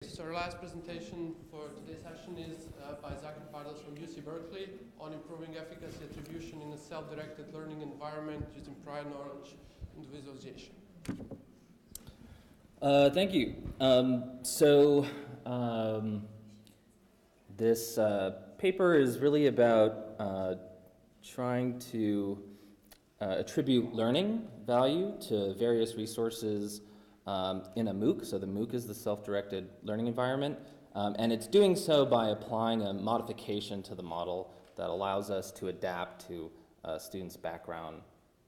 So our last presentation for today's session is by Zachary Pardos from UC Berkeley on improving efficacy attribution in a self-directed learning environment using prior knowledge individualization. Thank you. This paper is really about trying to attribute learning value to various resources in a MOOC. So the MOOC is the self-directed learning environment, and it's doing so by applying a modification to the model that allows us to adapt to students' background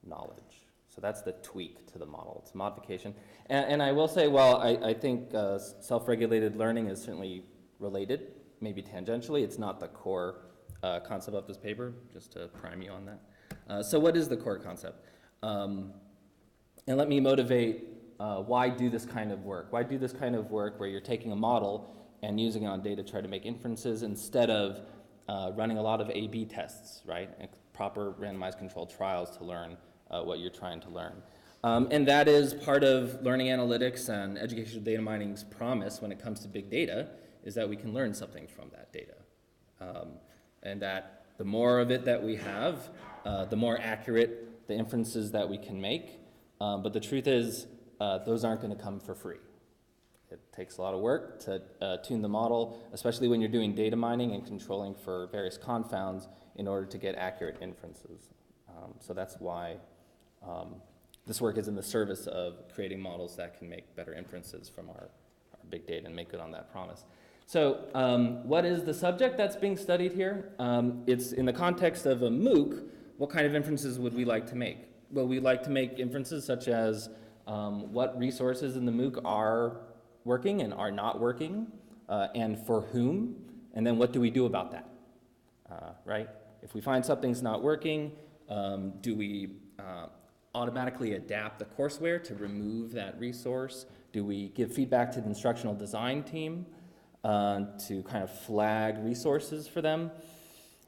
knowledge. So that's the tweak to the model. It's a modification. And I will say, while I think self-regulated learning is certainly related, maybe tangentially, it's not the core concept of this paper, just to prime you on that. So what is the core concept? And let me motivate why do this kind of work? Why do this kind of work where you're taking a model and using it on data to try to make inferences instead of running a lot of A/B tests, right? And proper randomized controlled trials to learn what you're trying to learn. And that is part of learning analytics and educational data mining's promise when it comes to big data, is that we can learn something from that data. And that the more of it that we have, the more accurate the inferences that we can make. But the truth is, those aren't going to come for free. It takes a lot of work to tune the model, especially when you're doing data mining and controlling for various confounds in order to get accurate inferences. So that's why this work is in the service of creating models that can make better inferences from our big data and make good on that promise. So what is the subject that's being studied here? It's in the context of a MOOC. What kind of inferences would we like to make? Well, we'd like to make inferences such as what resources in the MOOC are working and are not working, and for whom, and then what do we do about that, right? If we find something's not working, do we automatically adapt the courseware to remove that resource? Do we give feedback to the instructional design team to kind of flag resources for them?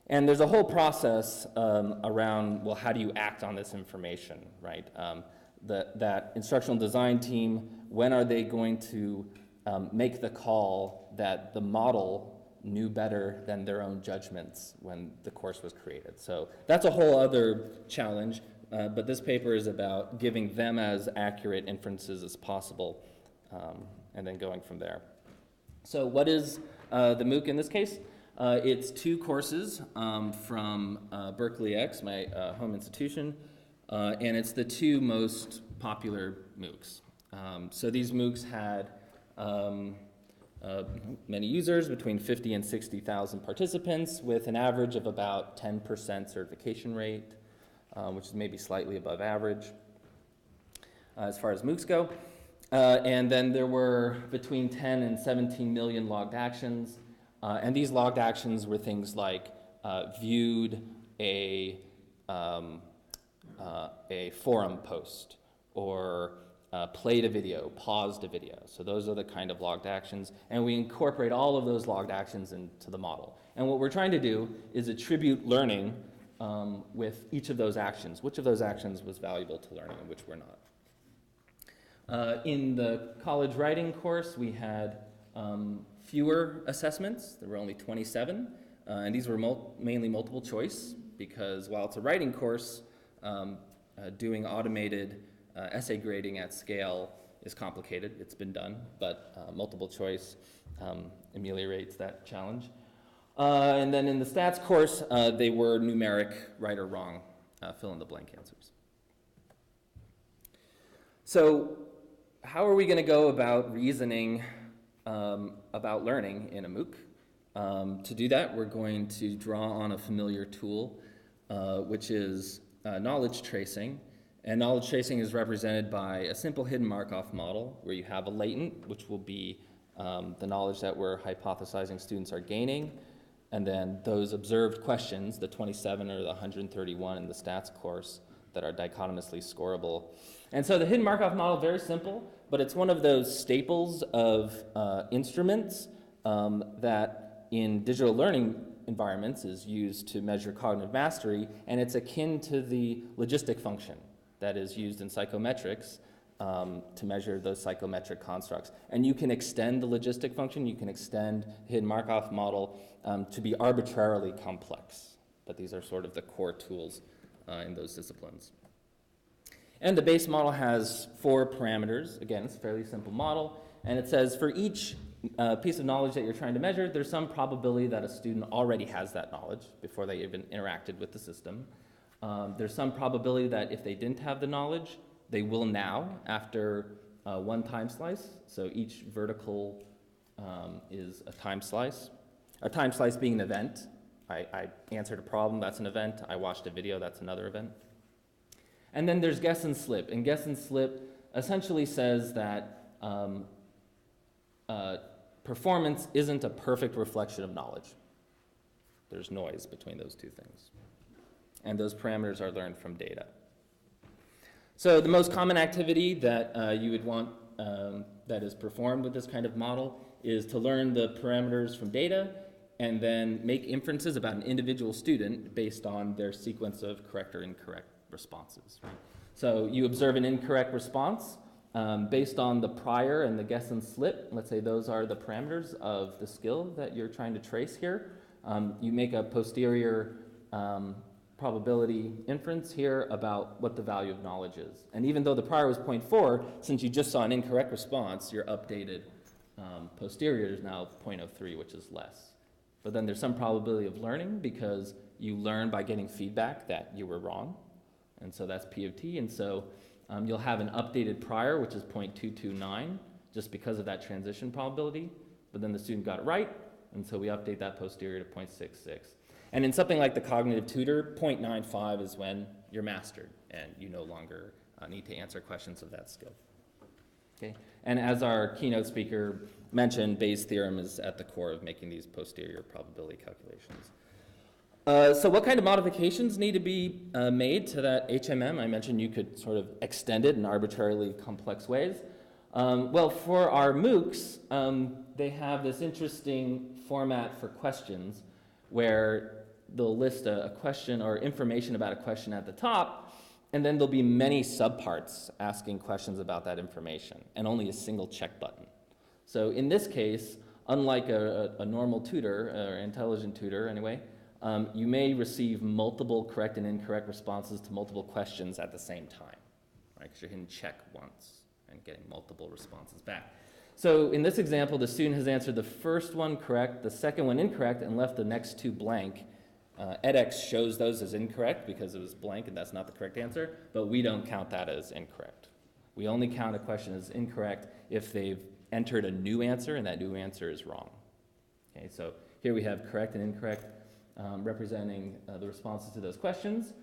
And there's a whole process around, well, how do you act on this information, right? That instructional design team, when are they going to make the call that the model knew better than their own judgments when the course was created? So that's a whole other challenge, but this paper is about giving them as accurate inferences as possible, and then going from there. So what is the MOOC in this case? It's two courses from Berkeley X, my home institution, and it's the two most popular MOOCs. So these MOOCs had many users, between 50 and 60,000 participants, with an average of about 10% certification rate, which is maybe slightly above average as far as MOOCs go. And then there were between 10 and 17 million logged actions. And these logged actions were things like viewed a forum post, or played a video, paused a video. So those are the kind of logged actions, and we incorporate all of those logged actions into the model. And what we're trying to do is attribute learning with each of those actions. Which of those actions was valuable to learning and which were not. In the college writing course, we had fewer assessments. There were only 27, and these were mainly multiple choice, because while it's a writing course, doing automated essay grading at scale is complicated. It's been done, but multiple choice ameliorates that challenge. And then in the stats course, they were numeric, right or wrong, fill in the blank answers. So how are we going to go about reasoning about learning in a MOOC? To do that, we're going to draw on a familiar tool, which is knowledge tracing. And knowledge tracing is represented by a simple hidden Markov model, where you have a latent, which will be the knowledge that we're hypothesizing students are gaining, and then those observed questions, the 27 or the 131 in the stats course, that are dichotomously scorable. And so the hidden Markov model, very simple, but it's one of those staples of instruments that in digital learning environments is used to measure cognitive mastery, and it's akin to the logistic function that is used in psychometrics to measure those psychometric constructs. And you can extend the logistic function, you can extend the hidden Markov model to be arbitrarily complex. But these are sort of the core tools in those disciplines. And the base model has 4 parameters. Again, it's a fairly simple model. And it says for each piece of knowledge that you're trying to measure, there's some probability that a student already has that knowledge before they even interacted with the system. There's some probability that if they didn't have the knowledge, they will now after one time slice. So each vertical is a time slice. A time slice being an event. I answered a problem, that's an event. I watched a video, that's another event. And then there's guess and slip. And guess and slip essentially says that performance isn't a perfect reflection of knowledge. There's noise between those two things. And those parameters are learned from data. So the most common activity that you would want that is performed with this kind of model is to learn the parameters from data and then make inferences about an individual student based on their sequence of correct or incorrect responses. Right? So you observe an incorrect response based on the prior and the guess and slip. Let's say those are the parameters of the skill that you're trying to trace here. You make a posterior probability inference here about what the value of knowledge is. And even though the prior was 0.4, since you just saw an incorrect response, your updated posterior is now 0.03, which is less. But then there's some probability of learning because you learn by getting feedback that you were wrong. And so that's P of T. And so you'll have an updated prior, which is 0.229, just because of that transition probability. But then the student got it right, and so we update that posterior to 0.66. And in something like the cognitive tutor, 0.95 is when you're mastered, and you no longer need to answer questions of that skill. Okay? And as our keynote speaker mentioned, Bayes' theorem is at the core of making these posterior probability calculations. So what kind of modifications need to be made to that HMM? I mentioned you could sort of extend it in arbitrarily complex ways. Well, for our MOOCs, they have this interesting format for questions where they'll list a question or information about a question at the top, and then there'll be many subparts asking questions about that information, and only a single check button. So in this case, unlike a normal tutor, or intelligent tutor anyway, you may receive multiple correct and incorrect responses to multiple questions at the same time, right? Because you're hitting check once and getting multiple responses back. So in this example, the student has answered the first one correct, the second one incorrect, and left the next 2 blank. edX shows those as incorrect because it was blank and that's not the correct answer, but we don't count that as incorrect. We only count a question as incorrect if they've entered a new answer and that new answer is wrong. Okay, so here we have correct and incorrect representing the responses to those questions.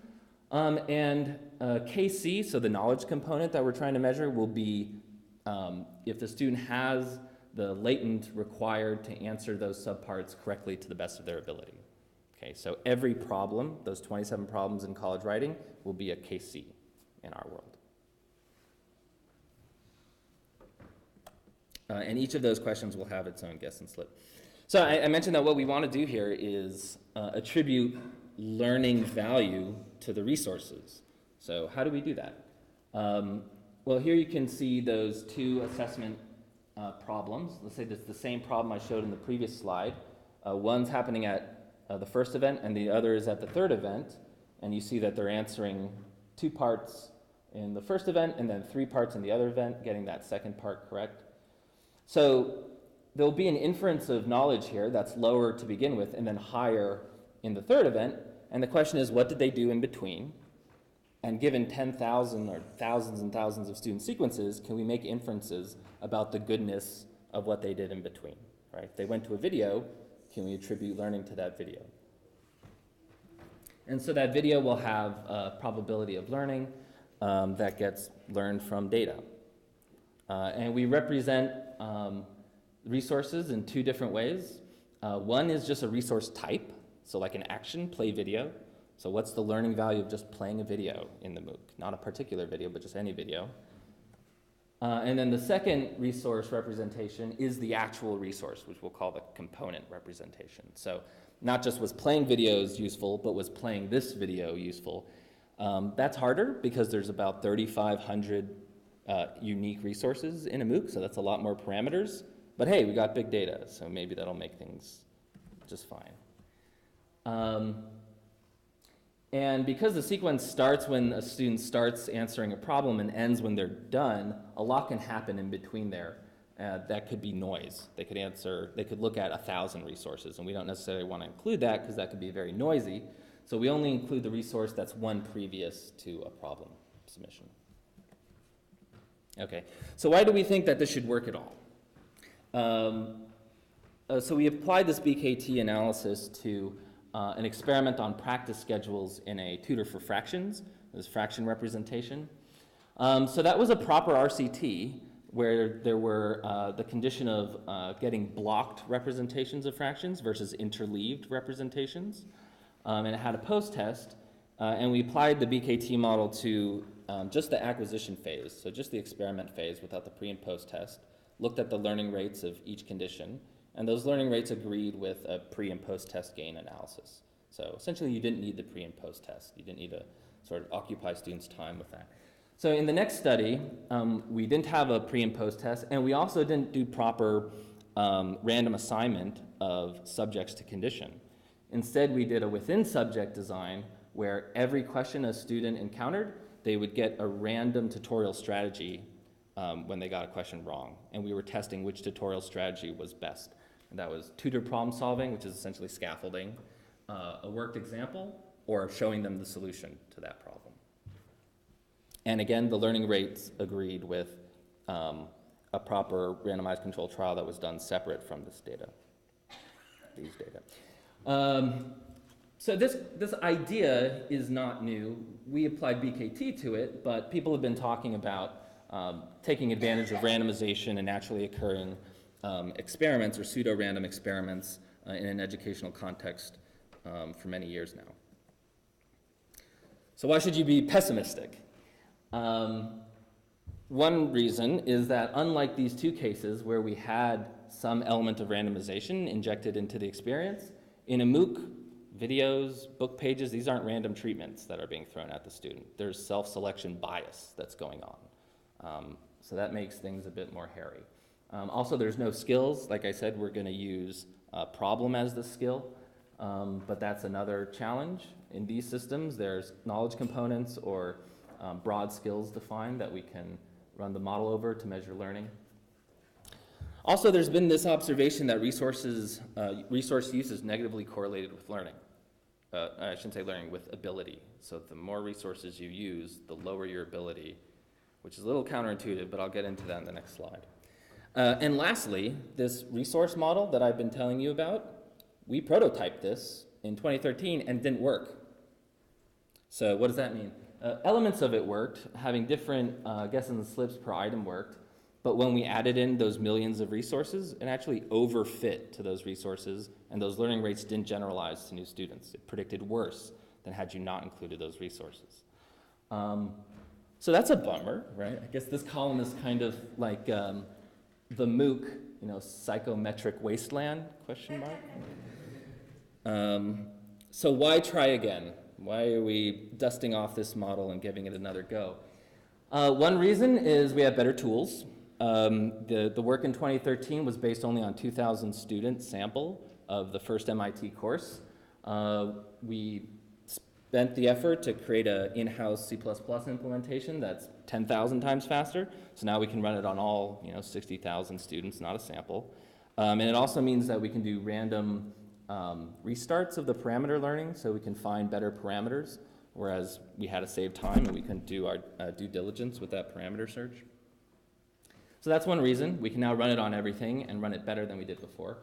And KC, so the knowledge component that we're trying to measure, will be if the student has the latent required to answer those subparts correctly to the best of their ability. Okay, so every problem, those 27 problems in college writing, will be a KC in our world. And each of those questions will have its own guess and slip. So I mentioned that what we want to do here is attribute learning value to the resources. So how do we do that? Well, here you can see those 2 assessment problems. Let's say it's the same problem I showed in the previous slide. One's happening at the first event and the other is at the third event. And you see that they're answering 2 parts in the first event and then 3 parts in the other event, getting that second part correct. So there'll be an inference of knowledge here that's lower to begin with and then higher in the third event. And the question is, what did they do in between? And given 10,000 or thousands and thousands of student sequences, can we make inferences about the goodness of what they did in between, right? If they went to a video, can we attribute learning to that video? And so that video will have a probability of learning that gets learned from data. And we represent resources in 2 different ways. One is just a resource type, so like an action, play video. So what's the learning value of just playing a video in the MOOC? Not a particular video, but just any video. And then the second resource representation is the actual resource, which we'll call the component representation. So not just was playing videos useful, but was playing this video useful. That's harder because there's about 3,500 unique resources in a MOOC, so that's a lot more parameters. But hey, we got big data, so maybe that'll make things just fine. And because the sequence starts when a student starts answering a problem and ends when they're done, a lot can happen in between there. That could be noise. They could look at 1,000 resources, and we don't necessarily want to include that because that could be very noisy. So we only include the resource that's one previous to a problem submission. Okay, so why do we think that this should work at all? So we applied this BKT analysis to an experiment on practice schedules in a tutor for fractions, this fraction representation. So that was a proper RCT where there were the condition of getting blocked representations of fractions versus interleaved representations. And it had a post-test, and we applied the BKT model to just the acquisition phase, so just the experiment phase without the pre and post-test, looked at the learning rates of each condition, and those learning rates agreed with a pre and post-test gain analysis. So essentially you didn't need the pre and post-test. You didn't need to sort of occupy students' time with that. So in the next study, we didn't have a pre and post-test, and we also didn't do proper random assignment of subjects to condition. Instead, we did a within-subject design where every question a student encountered, they would get a random tutorial strategy when they got a question wrong. And we were testing which tutorial strategy was best. And that was tutor problem solving, which is essentially scaffolding, a worked example, or showing them the solution to that problem. And again, the learning rates agreed with a proper randomized controlled trial that was done separate from this data, these data. So this idea is not new. We applied BKT to it, but people have been talking about taking advantage of randomization and naturally occurring experiments or pseudo-random experiments in an educational context for many years now. So why should you be pessimistic? One reason is that unlike these two cases where we had some element of randomization injected into the experience, in a MOOC, videos, book pages, these aren't random treatments that are being thrown at the student. There's self-selection bias that's going on. So that makes things a bit more hairy. Also, there's no skills. Like I said, we're going to use problem as the skill, but that's another challenge. In these systems, there's knowledge components or broad skills defined that we can run the model over to measure learning. Also, there's been this observation that resource use is negatively correlated with learning. I shouldn't say learning, with ability. So the more resources you use, the lower your ability, which is a little counterintuitive, but I'll get into that in the next slide. And lastly, this resource model that I've been telling you about, we prototyped this in 2013 and didn't work. So what does that mean? Elements of it worked, having different guesses and slips per item worked, but when we added in those millions of resources, it actually overfit to those resources, and those learning rates didn't generalize to new students. It predicted worse than had you not included those resources. So that's a bummer, right? I guess this column is kind of like the MOOC, psychometric wasteland, question mark. So why try again? Why are we dusting off this model and giving it another go? One reason is we have better tools. The work in 2013 was based only on 2,000 student sample of the first MIT course. We spent the effort to create an in-house C++ implementation that's 10,000 times faster. So now we can run it on all 60,000 students, not a sample. And it also means that we can do random restarts of the parameter learning, so we can find better parameters, whereas we had to save time and we couldn't do our due diligence with that parameter search. So that's one reason. We can now run it on everything and run it better than we did before.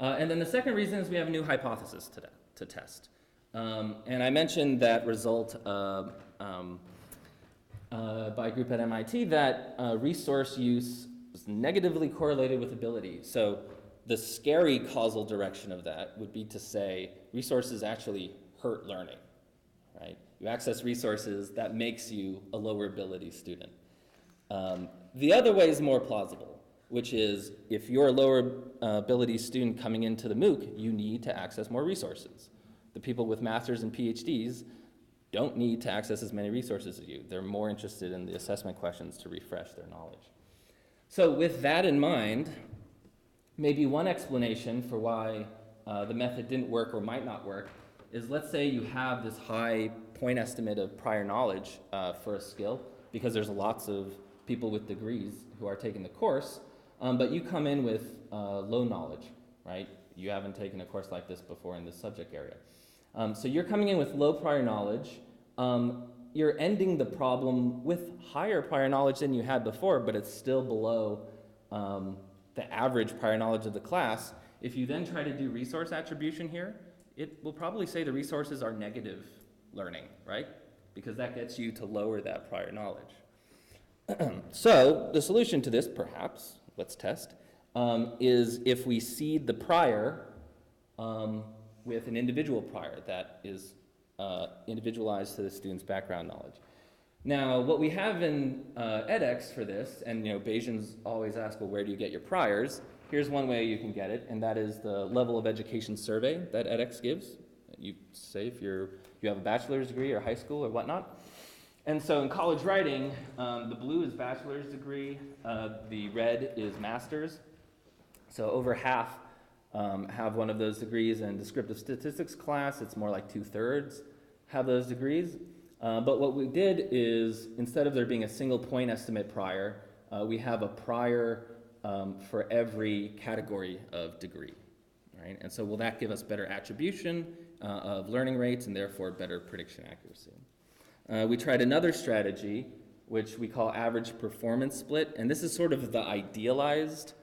And then the second reason is we have a new hypothesis to test. And I mentioned that result by a group at MIT that resource use is negatively correlated with ability. So the scary causal direction of that would be to say resources actually hurt learning, right? You access resources, that makes you a lower ability student. The other way is more plausible, which is if you're a lower ability student coming into the MOOC, you need to access more resources. The people with masters and PhDs, don't need to access as many resources as you. They're more interested in the assessment questions to refresh their knowledge. So with that in mind, maybe one explanation for why the method didn't work or might not work is, let's say you have this high point estimate of prior knowledge for a skill, because there's lots of people with degrees who are taking the course, but you come in with low knowledge, right? You haven't taken a course like this before in this subject area. So you're coming in with low prior knowledge. You're ending the problem with higher prior knowledge than you had before, but it's still below the average prior knowledge of the class. If you then try to do resource attribution here, it will probably say the resources are negative learning, right? Because that gets you to lower that prior knowledge. So the solution to this, perhaps, let's test, is if we seed the prior with an individual prior that is individualized to the student's background knowledge. Now, what we have in edX for this, and Bayesians always ask, well, where do you get your priors? Here's one way you can get it, and that is the level of education survey that edX gives. You say if you have a bachelor's degree or high school or whatnot. And so in college writing, the blue is bachelor's degree, the red is master's. So over half have one of those degrees. In descriptive statistics class, it's more like 2/3 have those degrees. But what we did is, instead of there being a single point estimate prior, we have a prior for every category of degree, right? And so will that give us better attribution of learning rates and therefore better prediction accuracy? We tried another strategy, which we call average performance split, and this is sort of the idealized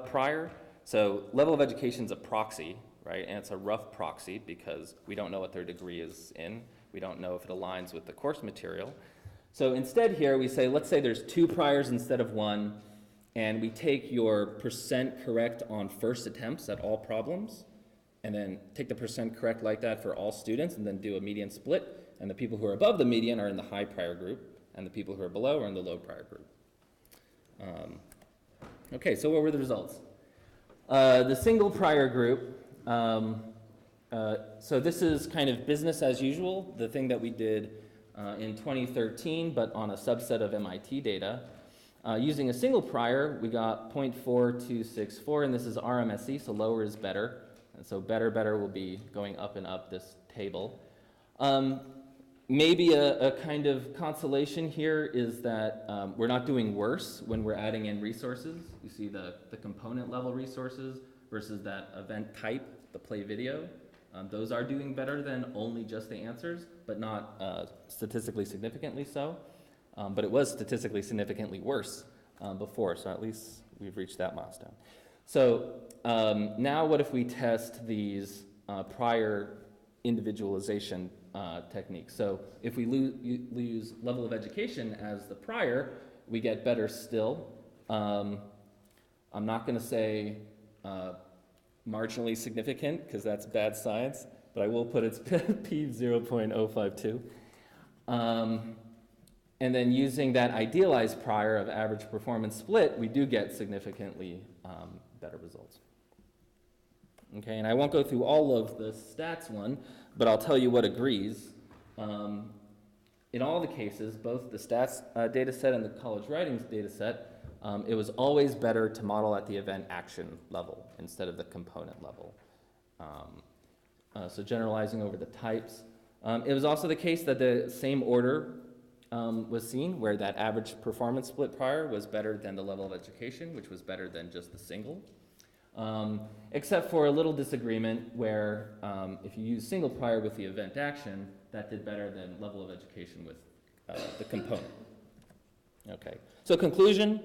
prior. So level of education is a proxy, right? And it's a rough proxy because we don't know what their degree is in. We don't know if it aligns with the course material. So instead here we say, let's say there's 2 priors instead of 1, and we take your percent correct on first attempts at all problems, and then take the percent correct like that for all students, and then do a median split. And the people who are above the median are in the high prior group, and the people who are below are in the low prior group. Okay, so what were the results? The single prior group, so this is kind of business as usual, the thing that we did in 2013, but on a subset of MIT data. Using a single prior, we got 0.4264, and this is RMSE, so lower is better. And so better will be going up and up this table. Maybe a kind of consolation here is that we're not doing worse when we're adding in resources. You see the component level resources versus that event type, the play video. Those are doing better than only just the answers, but not statistically significantly so. But it was statistically significantly worse before, so at least we've reached that milestone. So now what if we test these prior individualization techniques? So if we use level of education as the prior, we get better still. I'm not going to say marginally significant, because that's bad science, but I will put its p 0.052. And then using that idealized prior of average performance split, we do get significantly better results. Okay, and I won't go through all of the stats one, but I'll tell you what agrees. In all the cases, both the stats data set and the college writings data set, it was always better to model at the event action level instead of the component level. So generalizing over the types. It was also the case that the same order was seen, where that average performance split prior was better than the level of education, which was better than just the single. Except for a little disagreement where if you use single prior with the event action, that did better than level of education with the component. Okay, so conclusion,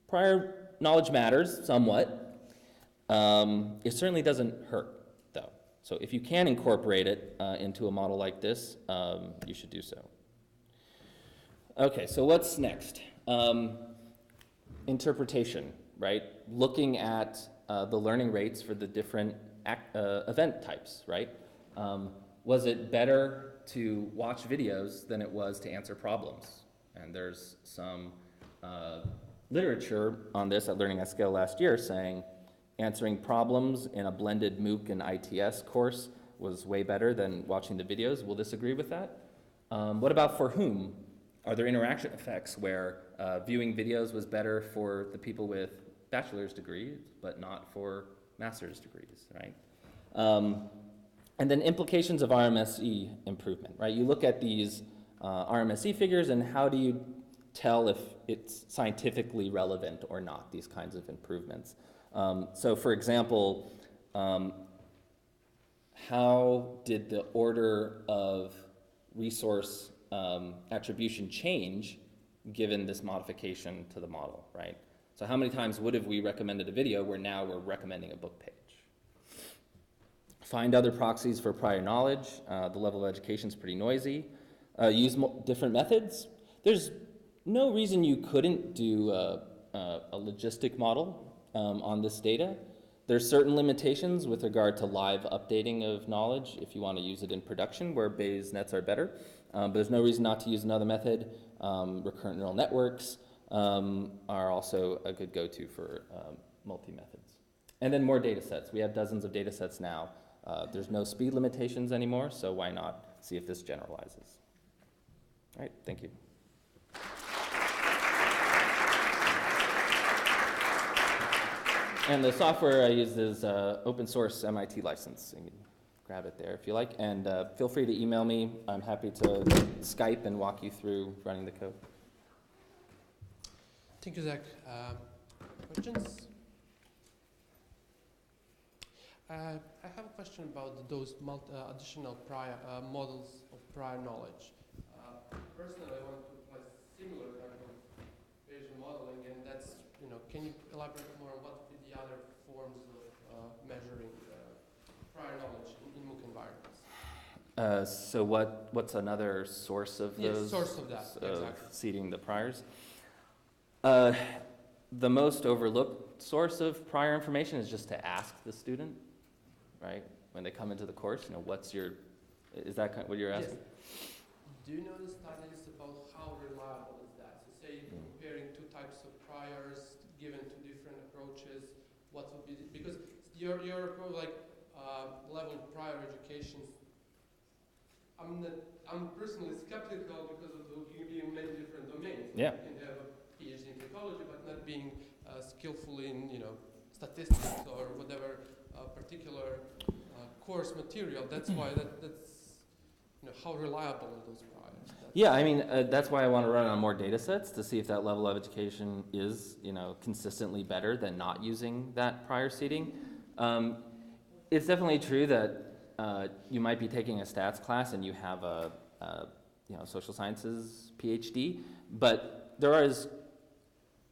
prior knowledge matters somewhat. It certainly doesn't hurt, though. So if you can incorporate it into a model like this, you should do so. Okay, so what's next? Interpretation, right? Looking at the learning rates for the different event types, right? Was it better to watch videos than it was to answer problems? And there's some literature on this at Learning at Scale last year saying answering problems in a blended MOOC and ITS course was way better than watching the videos. Will this agree with that? What about for whom? Are there interaction effects where viewing videos was better for the people with bachelor's degrees, but not for master's degrees, right? And then implications of RMSE improvement, right? You look at these RMSE figures and how do you tell if it's scientifically relevant or not, these kinds of improvements. So for example, how did the order of resource attribution change given this modification to the model, right? So how many times would have we recommended a video where now we're recommending a book page? Find other proxies for prior knowledge. The level of education is pretty noisy. Use different methods. There's no reason you couldn't do a logistic model on this data. There's certain limitations with regard to live updating of knowledge if you want to use it in production where Bayes nets are better. But there's no reason not to use another method. Recurrent neural networks are also a good go-to for multi-methods. And then more data sets. We have dozens of data sets now. There's no speed limitations anymore, so why not see if this generalizes? All right, thank you. And the software I use is open source MIT license. You can grab it there if you like. And feel free to email me. I'm happy to Skype and walk you through running the code. Thank you, Zach. Questions? I have a question about those additional models of prior knowledge. Personally, I want to apply similar type of Bayesian modeling, and that's, can you elaborate more on what would be the other forms of measuring prior knowledge in MOOC environments? So what's another source of those? Source of that, exactly. Seeding the priors? The most overlooked source of prior information is just to ask the student, right? When they come into the course, is that what you're asking? Yes. Do you know the studies about how reliable is that? So say you're comparing two types of priors given two different approaches, what would be, because your approach, level of prior education, I'm personally skeptical because of being many different domains. Yeah. You can have a PhD in psychology, but not being skillful in, statistics or whatever particular course material. That's why that's, how reliable are those priors? Yeah, I mean, that's why I want to run on more data sets to see if that level of education is, consistently better than not using that prior seeding. It's definitely true that you might be taking a stats class and you have a social sciences PhD, but there is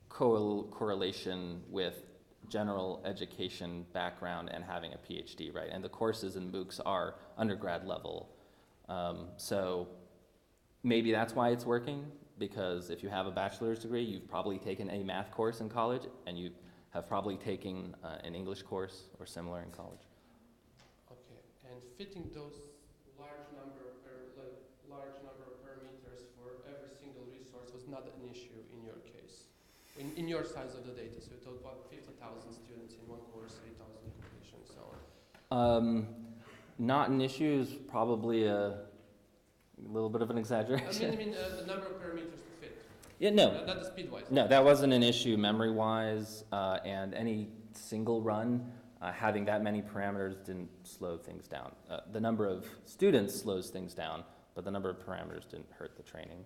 correlation with general education background and having a PhD, right? And the courses in MOOCs are undergrad level. So maybe that's why it's working, because if you have a bachelor's degree, you've probably taken a math course in college, and you have probably taken an English course or similar in college. Okay, and fitting those large number of parameters for every single resource was not an issue in your case, in your size of the data. So you talk about 50,000 students in one course, 8,000 completion, and so on. Not an issue is probably a little bit of an exaggeration. I mean the number of parameters to fit. Yeah, no. Not the speed-wise. No, that wasn't an issue memory-wise, and any single run, having that many parameters didn't slow things down. The number of students slows things down, but the number of parameters didn't hurt the training.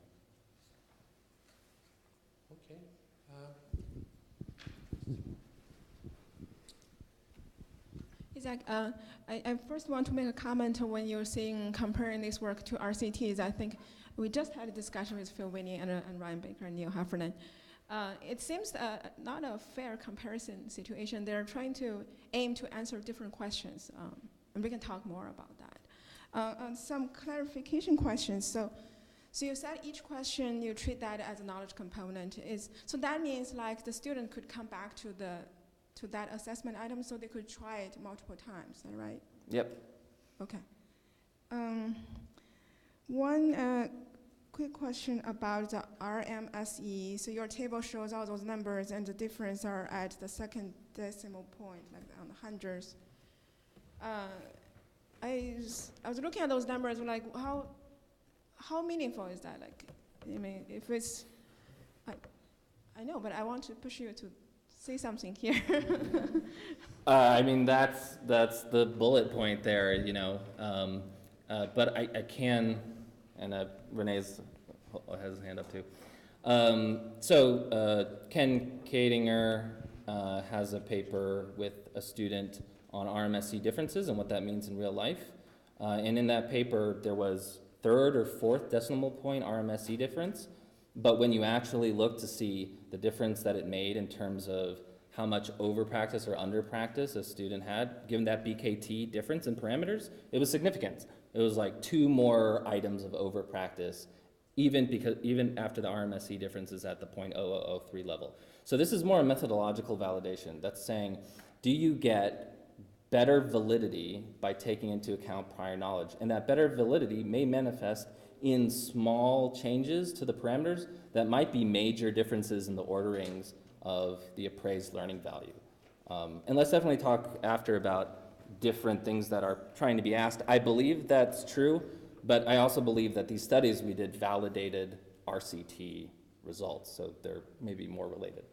Okay. Zach, I first want to make a comment when you're saying comparing this work to RCTs. I think we just had a discussion with Phil Whitney and Ryan Baker and Neil Heffernan. It seems not a fair comparison situation. They're trying to aim to answer different questions, and we can talk more about that. Some clarification questions. So you said each question you treat that as a knowledge component. So that means like the student could come back to that assessment item, so they could try it multiple times, is that right? Yep. Okay. One quick question about the RMSE. So your table shows all those numbers, and the difference are at the second decimal point, like on the hundreds. I was looking at those numbers, like how meaningful is that? Like, I mean, if it's, I know, but I want to push you to say something here. I mean, that's the bullet point there, you know. But I can, and Renee's has his hand up too. Ken Kadinger has a paper with a student on RMSE differences and what that means in real life. And in that paper, there was third or fourth decimal point RMSE difference. But when you actually look to see the difference that it made in terms of how much over practice or under practice a student had, given that BKT difference in parameters, it was significant. It was like 2 more items of over practice, even after the RMSE difference is at the 0.0003 level. So this is more a methodological validation. That's saying, do you get better validity by taking into account prior knowledge? And that better validity may manifest in small changes to the parameters that might be major differences in the orderings of the appraised learning value. And let's definitely talk after about different things that are trying to be asked. I believe that's true, but I also believe that these studies we did validated RCT results, so they're maybe more related.